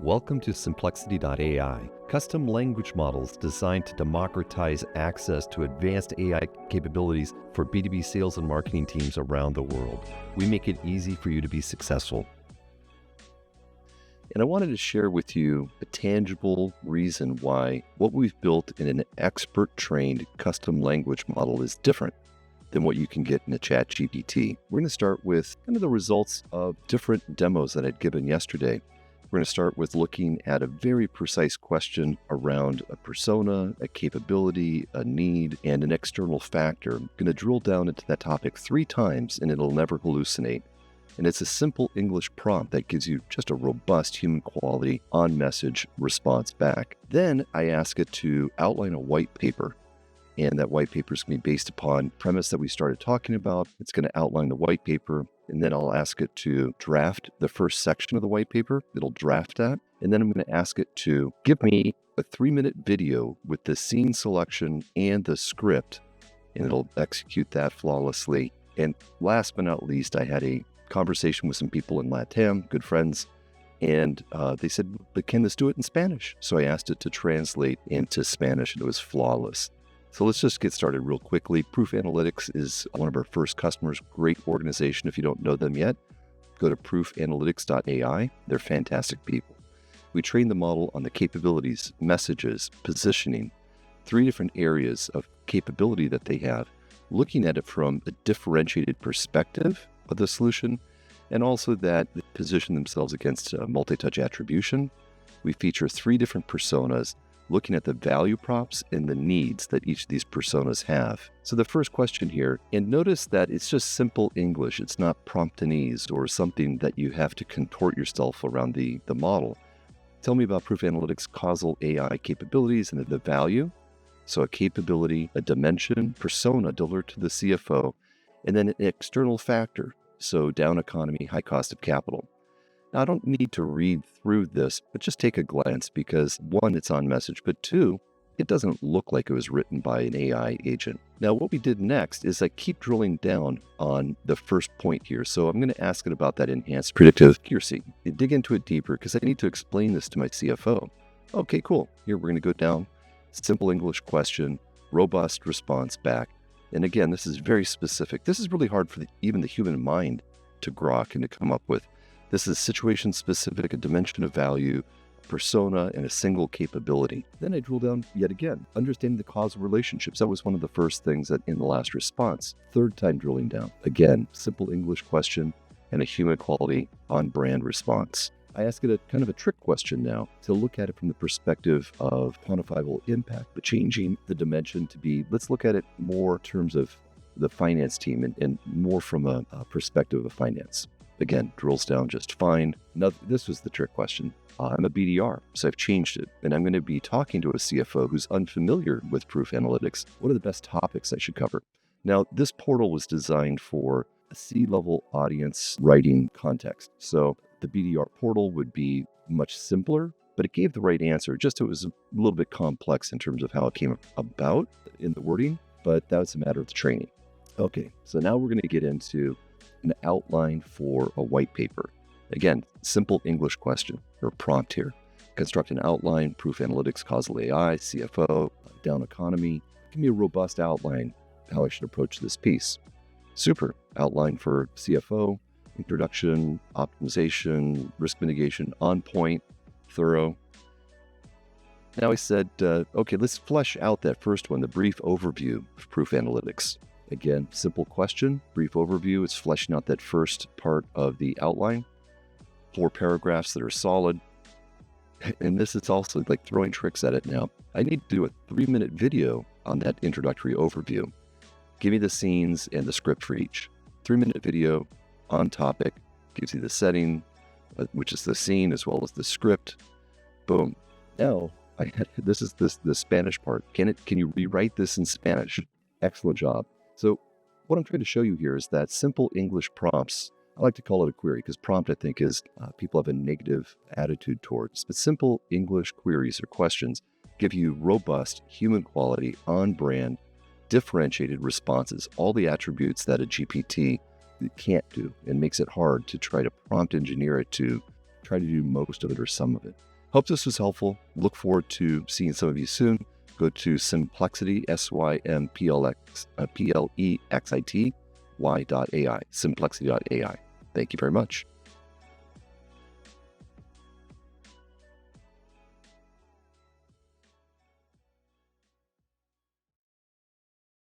Welcome to Simplexity.ai, custom language models designed to democratize access to advanced AI capabilities for B2B sales and marketing teams around the world. We make it easy for you to be successful. And I wanted to share with you a tangible reason why what we've built in an expert-trained custom language model is different than what you can get in a ChatGPT. We're going to start with kind of the results of different demos that I'd given yesterday. We're going to start with looking at a very precise question around a persona, a capability, a need, and an external factor. I'm going to drill down into that topic 3 times and it'll never hallucinate. And it's a simple English prompt that gives you just a robust human quality on-message response back. Then I ask it to outline a white paper. And that white paper is going to be based upon premise that we started talking about. It's going to outline the white paper, and then I'll ask it to draft the first section of the white paper. It'll draft that. And then I'm going to ask it to give me a 3-minute video with the scene selection and the script, and it'll execute that flawlessly. And last but not least, I had a conversation with some people in LATAM, good friends, and they said, but can this do it in Spanish? So I asked it to translate into Spanish, and it was flawless. So let's just get started real quickly. Proof Analytics is one of our first customers, great organization. If you don't know them yet, go to proofanalytics.ai. They're fantastic people. We train the model on the capabilities, messages, positioning, 3 different areas of capability that they have, looking at it from a differentiated perspective of the solution, and also that they position themselves against multi-touch attribution. We feature 3 different personas, looking at the value props and the needs that each of these personas have. So the first question here, and notice that it's just simple English. It's not Promptonese or something that you have to contort yourself around the model. Tell me about Proof Analytics causal AI capabilities and the value. So a capability, a dimension, persona delivered to the CFO, and then an external factor. So down economy, high cost of capital. Now, I don't need to read through this, but just take a glance because 1, it's on message, but 2, it doesn't look like it was written by an AI agent. Now, what we did next is I keep drilling down on the first point here. So I'm going to ask it about that enhanced predictive accuracy and dig into it deeper because I need to explain this to my CFO. Okay, cool. Here, we're going to go down, simple English question, robust response back. And again, this is very specific. This is really hard for even the human mind to grok and to come up with. This is situation-specific, a dimension of value, persona, and a single capability. Then I drill down yet again, understanding the causal relationships. That was one of the first things that in the last response. 3rd time drilling down. Again, simple English question and a human quality on-brand response. I ask it a kind of a trick question now to look at it from the perspective of quantifiable impact, but changing the dimension to be, let's look at it more in terms of the finance team and more from a perspective of finance. Again, drills down just fine. Now, this was the trick question. I'm a BDR, so I've changed it. And I'm going to be talking to a CFO who's unfamiliar with Proof Analytics. What are the best topics I should cover? Now, this portal was designed for a C-level audience writing context. So the BDR portal would be much simpler, but it gave the right answer. Just it was a little bit complex in terms of how it came about in the wording, but that was a matter of the training. Okay, so now we're going to get into an outline for a white paper. Again, simple English question or prompt here. Construct an outline, Proof Analytics, causal AI, CFO, down economy. Give me a robust outline how I should approach this piece. Super. Outline for CFO, introduction, optimization, risk mitigation, on point, thorough. Now I said, okay, let's flesh out that first one, the brief overview of Proof Analytics. Again, simple question, brief overview. It's fleshing out that first part of the outline. 4 paragraphs that are solid. And this is also like throwing tricks at it now. I need to do a 3-minute video on that introductory overview. Give me the scenes and the script for each. 3-minute video on topic. Gives you the setting, which is the scene as well as the script. Boom. Now, this is the Spanish part. Can you rewrite this in Spanish? Excellent job. So what I'm trying to show you here is that simple English prompts, I like to call it a query because prompt, I think, is people have a negative attitude towards. But simple English queries or questions give you robust, human quality, on-brand, differentiated responses, all the attributes that a GPT can't do and makes it hard to try to prompt engineer it to try to do most of it or some of it. Hope this was helpful. Look forward to seeing some of you soon. Go to Symplexity, Symplexity, y.ai, Symplexity.ai. Thank you very much.